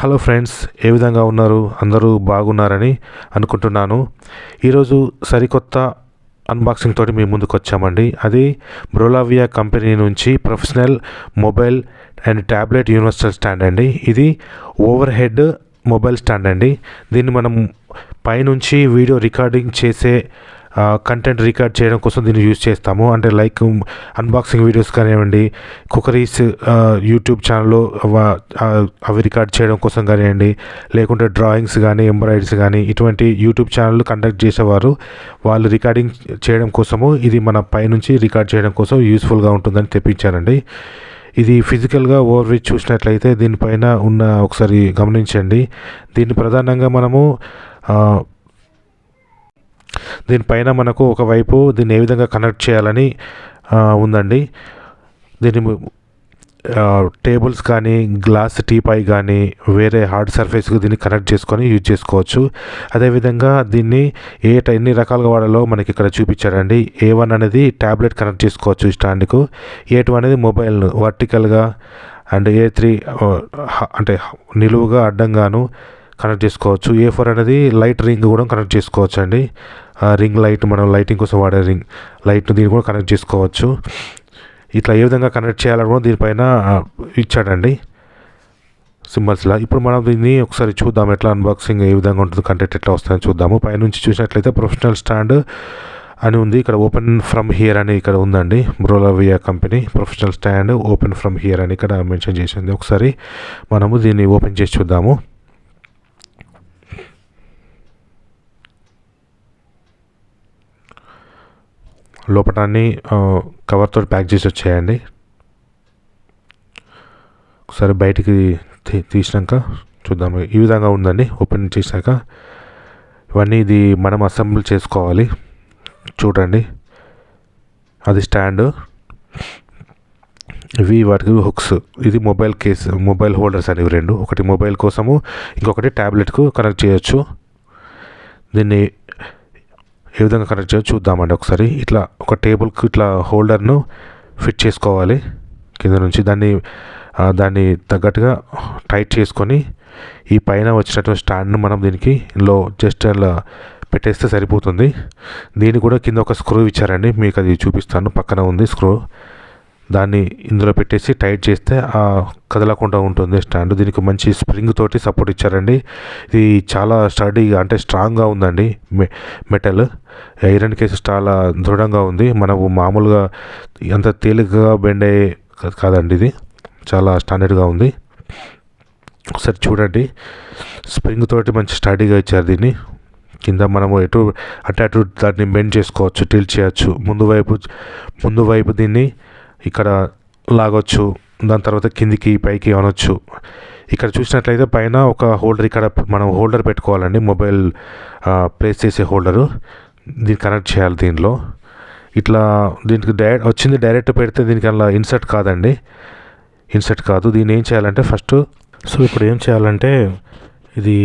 Hello friends, ఏ విధంగా ఉన్నారు? అందరూ బాగున్నారని అనుకుంటున్నాను. ఈరోజు సరికొత్త అన్బాక్సింగ్ తోటి మీ ముందుకు వచ్చామండి. అది బ్రోలావియా కంపెనీ నుంచి professional mobile and tablet universal stand అండి. ఇది ఓవర్ హెడ్ మొబైల్ స్టాండ్ అండి. దీన్ని మనం పైనుంచి వీడియో రికార్డింగ్ చేసే కంటెంట్ రికార్డ్ చేయడం కోసం దీన్ని యూజ్ చేస్తాము. అంటే లైక్ అన్బాక్సింగ్ వీడియోస్ కానివ్వండి, కుకరీస్ యూట్యూబ్ ఛానల్లో అవి రికార్డ్ చేయడం కోసం కానివ్వండి, లేకుంటే డ్రాయింగ్స్ కానీ ఎంబ్రాయిడరీస్ కానీ ఇటువంటి యూట్యూబ్ ఛానల్ కండక్ట్ చేసేవారు వాళ్ళు రికార్డింగ్ చేయడం కోసము ఇది మన పైనుంచి రికార్డ్ చేయడం కోసం యూస్ఫుల్గా ఉంటుందని తెప్పించానండి. ఇది ఫిజికల్గా ఓవర్వ్యూ చూసినట్లయితే దీనిపైన ఉన్న ఒకసారి గమనించండి. దీన్ని ప్రధానంగా మనము దీనిపైన మనకు ఒకవైపు దీన్ని ఏ విధంగా కనెక్ట్ చేయాలని ఉందండి. దీన్ని టేబుల్స్ కానీ గ్లాస్ టీపై కానీ వేరే హార్డ్ సర్ఫేస్కి దీన్ని కనెక్ట్ చేసుకొని యూజ్ చేసుకోవచ్చు. అదేవిధంగా దీన్ని ఎన్ని రకాలుగా వాడాలో మనకి ఇక్కడ చూపించారండి. A1 అనేది ట్యాబ్లెట్ కనెక్ట్ చేసుకోవచ్చు ఈ స్టాండ్కు, A2 అనేది మొబైల్ను వర్టికల్గా, అండ్ A3 అంటే నిలువుగా అడ్డంగాను కనెక్ట్ చేసుకోవచ్చు. A4 అనేది లైట్ రింగ్ కూడా కనెక్ట్ చేసుకోవచ్చు అండి. రింగ్ లైట్, మనం లైటింగ్ కోసం వాడే రింగ్ లైట్ దీన్ని కూడా కనెక్ట్ చేసుకోవచ్చు. ఇట్లా ఏ విధంగా కనెక్ట్ చేయాలని కూడా దీనిపైన ఇచ్చాడండి సింబల్స్లా. ఇప్పుడు మనం దీన్ని ఒకసారి చూద్దాం, ఎట్లా అన్బాక్సింగ్ ఏ విధంగా ఉంటుంది, కంటెంట్ ఎట్లా వస్తుందని చూద్దాము. పైనుంచి చూసినట్లయితే ప్రొఫెషనల్ స్టాండ్ అని ఉంది. ఇక్కడ ఓపెన్ ఫ్రమ్ హియర్ అని ఇక్కడ ఉందండి. బ్రోలావియా company professional stand open from here అని ఇక్కడ మెన్షన్ చేసింది. ఒకసారి మనము దీన్ని ఓపెన్ చేసి చూద్దాము. లోపటాన్ని కవర్తో ప్యాక్ చేసి వచ్చాయండి. ఒకసారి బయటికి తీసినాక చూద్దాము. ఈ విధంగా ఉందండి ఓపెన్ చేశాక. ఇవన్నీ ఇది మనం అసెంబుల్ చేసుకోవాలి. చూడండి, అది స్టాండ్, ఇవి వాటికి హుక్స్. ఇది మొబైల్ కేస్, మొబైల్ హోల్డర్స్ అనేవి రెండు. ఒకటి మొబైల్ కోసము, ఇంకొకటి ట్యాబ్లెట్కు కనెక్ట్ చేయొచ్చు. దీన్ని ఏ విధంగా కనెక్ట్ చేయొచ్చు చూద్దామండి ఒకసారి. ఇట్లా ఒక టేబుల్కి ఇట్లా హోల్డర్ను ఫిట్ చేసుకోవాలి కింద నుంచి. దాన్ని తగ్గట్టుగా టైట్ చేసుకొని ఈ పైన వచ్చినటువంటి స్టాండ్ను మనం దీనికి లో జస్ట్ అలా పెట్టేస్తే సరిపోతుంది. దీన్ని కూడా కింద ఒక స్క్రూ ఇచ్చారండి, మీకు అది చూపిస్తాను. పక్కన ఉంది స్క్రూ. దాన్ని ఇందులో పెట్టేసి టైట్ చేస్తే కదలకుండా ఉంటుంది స్టాండ్. దీనికి మంచి స్ప్రింగ్ తోటి సపోర్ట్ ఇచ్చారండి. ఇది చాలా స్టడీగా, అంటే స్ట్రాంగ్గా ఉందండి. మెటల్ ఐరన్ కేసు చాలా దృఢంగా ఉంది. మనము మామూలుగా అంత తేలికగా బెండ్ అయ్యే కాదండి, ఇది చాలా స్టాండర్డ్గా ఉంది. ఒకసారి చూడండి, స్ప్రింగ్ తోటి మంచి స్టడీగా ఇచ్చారు దీన్ని. కింద మనము అటు దాన్ని బెండ్ చేసుకోవచ్చు, టిల్ట్ చేయొచ్చు. ముందు వైపు దీన్ని ఇక్కడ లాగొచ్చు, దాని తర్వాత కిందికి పైకి అనొచ్చు. ఇక్కడ చూసినట్లయితే పైన ఒక హోల్డర్, ఇక్కడ మనం హోల్డర్ పెట్టుకోవాలండి, మొబైల్ ప్లేస్ చేసే హోల్డరు. దీన్ని కనెక్ట్ చేయాలి దీనిలో. ఇట్లా దీనికి వచ్చింది డైరెక్ట్ పెడితే దీనికి అలా ఇన్సర్ట్ కాదండి, ఇన్సర్ట్ కాదు. దీన్ని ఏం చేయాలంటే ఇప్పుడు ఏం చేయాలంటే ఇది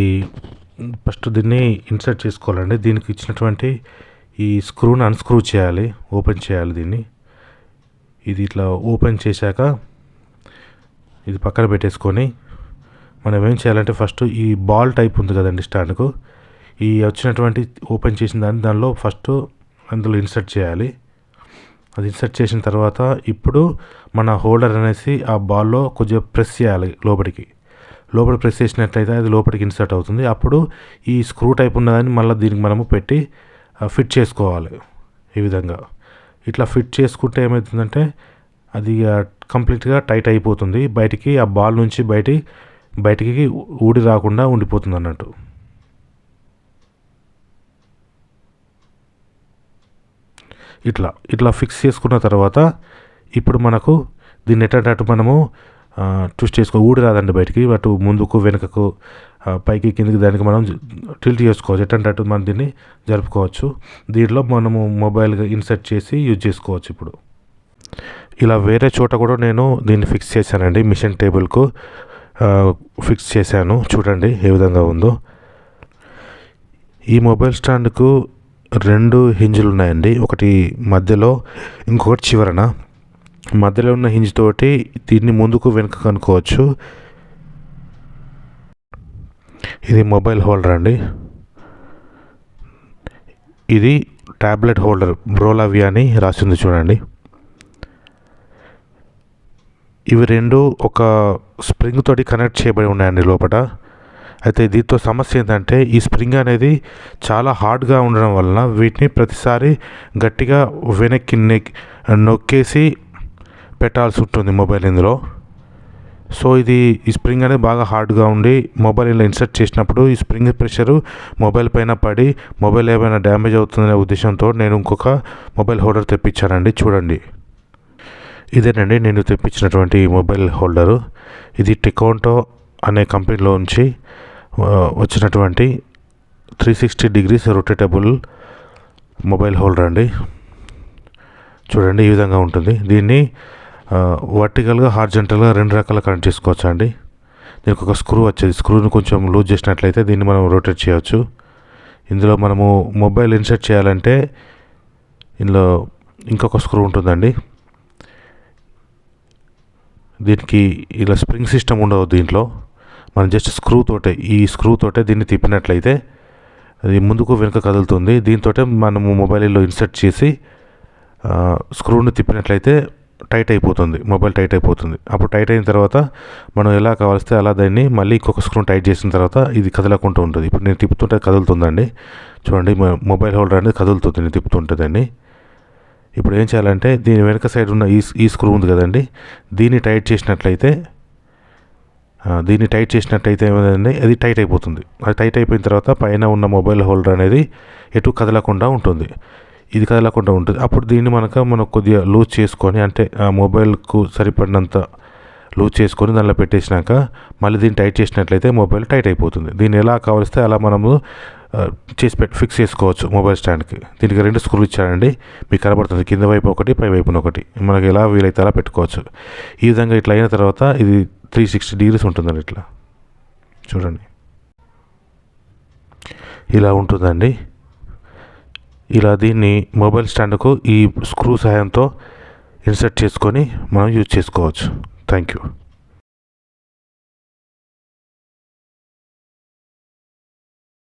ఫస్ట్ దీన్ని ఇన్సర్ట్ చేసుకోవాలండి. దీనికి ఇచ్చినటువంటి ఈ స్క్రూని అన్స్క్రూ చేయాలి, ఓపెన్ చేయాలి దీన్ని. ఇది ఇట్లా ఓపెన్ చేశాక ఇది పక్కన పెట్టేసుకొని మనం ఏం చేయాలంటే ఫస్ట్ ఈ బాల్ టైప్ ఉంది కదండి స్టాండ్కు, ఈ వచ్చినటువంటి ఓపెన్ చేసిన దానిలో ఫస్ట్ అందులో ఇన్సర్ట్ చేయాలి. అది ఇన్సర్ట్ చేసిన తర్వాత ఇప్పుడు మన హోల్డర్ అనేసి ఆ బాల్లో కొద్దిగా ప్రెస్ చేయాలి లోపలికి ప్రెస్ చేసినట్లయితే అది లోపలికి ఇన్సర్ట్ అవుతుంది. అప్పుడు ఈ స్క్రూ టైప్ ఉన్నదాన్ని మళ్ళీ దీనికి మనము పెట్టి ఫిట్ చేసుకోవాలి. ఈ విధంగా ఇట్లా ఫిట్ చేసుకుంటే ఏమవుతుందంటే అది కంప్లీట్గా టైట్ అయిపోతుంది. బయటికి ఆ బాల్ నుంచి బయటికి ఊడి రాకుండా ఉండిపోతుంది అన్నట్టు. ఇట్లా ఫిక్స్ చేసుకున్న తర్వాత ఇప్పుడు మనకు దీన్ని ఎట్టేటట్టు మనము ట్విస్ట్ ఊడి రాదండి బయటికి. అటు ముందుకు వెనుకకు పైకి కిందికి దానికి మనం టిల్ట్ చేసుకోవచ్చు. ఎట్టంటట్టు మనం దీన్ని జరుపుకోవచ్చు. దీంట్లో మనము మొబైల్గా ఇన్సర్ట్ చేసి యూజ్ చేసుకోవచ్చు. ఇప్పుడు ఇలా వేరే చోట కూడా నేను దీన్ని ఫిక్స్ చేశానండి, మిషన్ టేబుల్కు ఫిక్స్ చేశాను. చూడండి ఏ విధంగా ఉందో. ఈ మొబైల్ స్టాండ్కు 2 హింజులు ఉన్నాయండి, ఒకటి మధ్యలో, ఇంకొకటి చివరన. మధ్యలో ఉన్న హింజ్ తోటి దీన్ని ముందుకు వెనుకకు అనుకోవచ్చు. ఇది మొబైల్ హోల్డర్ అండి. ఇది ట్యాబ్లెట్ హోల్డర్ బ్రోలావియా అని రాసింది చూడండి. ఇవి రెండు ఒక స్ప్రింగ్ తోటి కనెక్ట్ చేయబడి ఉన్నాయండి లోపల. అయితే దీంతో సమస్య ఏంటంటే ఈ స్ప్రింగ్ అనేది చాలా హార్డ్గా ఉండడం వలన వీటిని ప్రతిసారి గట్టిగా వెనక్కి నొక్కేసి పెట్టాల్సి ఉంటుంది మొబైల్ ఇందులో. సో ఈ స్ప్రింగ్ అనేది బాగా హార్డ్గా ఉండి మొబైల్ ఇలా ఇన్సర్ట్ చేసినప్పుడు ఈ స్ప్రింగ్ ప్రెషరు మొబైల్ పైన పడి మొబైల్ ఏమైనా డ్యామేజ్ అవుతుందనే ఉద్దేశంతో నేను ఇంకొక మొబైల్ హోల్డర్ తెప్పించానండి. చూడండి, ఇదేనండి నేను తెప్పించినటువంటి మొబైల్ హోల్డరు. ఇది టెకోంటో అనే కంపెనీలో నుంచి వచ్చినటువంటి 360 degrees రొటేటబుల్ మొబైల్ హోల్డర్ అండి. చూడండి, ఈ విధంగా ఉంటుంది. దీన్ని వర్టికల్గా హార్జెంటల్గా రెండు రకాల కనెక్ట్ చేసుకోవచ్చు అండి. దీనికి ఒక స్క్రూ వచ్చేది. స్క్రూని కొంచెం లూజ్ చేసినట్లయితే దీన్ని మనం రొటేట్ చేయవచ్చు. ఇందులో మనము మొబైల్ ఇన్సర్ట్ చేయాలంటే ఇందులో ఇంకొక స్క్రూ ఉంటుందండి. దీనికి ఇలా స్ప్రింగ్ సిస్టమ్ ఉండదు దీంట్లో. మనం జస్ట్ ఈ స్క్రూ తోటే దీన్ని తిప్పినట్లయితే అది ముందుకు వెనుక కదులుతుంది. దీంతో మనము మొబైల్లో ఇన్సర్ట్ చేసి స్క్రూని తిప్పినట్లయితే టైట్ అయిపోతుంది, మొబైల్ టైట్ అయిపోతుంది. అప్పుడు టైట్ అయిన తర్వాత మనం ఎలా కావాల్స్తే అలా దాన్ని మళ్ళీ ఇంకొక స్క్రూ టైట్ చేసిన తర్వాత ఇది కదలకుండా ఉంటుంది. ఇప్పుడు నేను తిప్పుతుంటే కదులుతుందండి. చూడండి, మొబైల్ హోల్డర్ అనేది కదులుతుంది నేను తిప్పుతుంటుందండి. ఇప్పుడు ఏం చేయాలంటే దీని వెనక సైడ్ ఉన్న ఈ స్క్రూ ఉంది కదండి, దీన్ని టైట్ చేసినట్లయితే ఏమైందండి, అది టైట్ అయిపోతుంది. అది టైట్ అయిపోయిన తర్వాత పైన ఉన్న మొబైల్ హోల్డర్ అనేది ఎటు కదలకుండా ఉంటుంది. ఇది కదలకుండా ఉంటుంది. అప్పుడు దీన్ని మనం కొద్దిగా లూజ్ చేసుకొని, అంటే ఆ మొబైల్కు సరిపడినంత లూజ్ చేసుకొని దానిలో పెట్టేసినాక మళ్ళీ దీన్ని టైట్ చేసినట్లయితే మొబైల్ టైట్ అయిపోతుంది. దీన్ని ఎలా కావలిస్తే అలా మనము ఫిక్స్ చేసుకోవచ్చు మొబైల్ స్టాండ్కి. దీనికి రెండు స్క్రూలు ఇచ్చారండి, మీకు కనబడుతుంది. కింద వైపు ఒకటి, పై వైపున ఒకటి. మనకి ఎలా వీలైతే అలా పెట్టుకోవచ్చు. ఈ విధంగా ఇట్లా అయిన తర్వాత ఇది 360 degrees ఉంటుందండి. ఇట్లా చూడండి, ఇలా ఉంటుందండి. ఇలా దీన్ని మొబైల్ స్టాండ్కు ఈ స్క్రూ సహాయంతో ఇన్సర్ట్ చేసుకొని మనం యూజ్ చేసుకోవచ్చు. Thank you.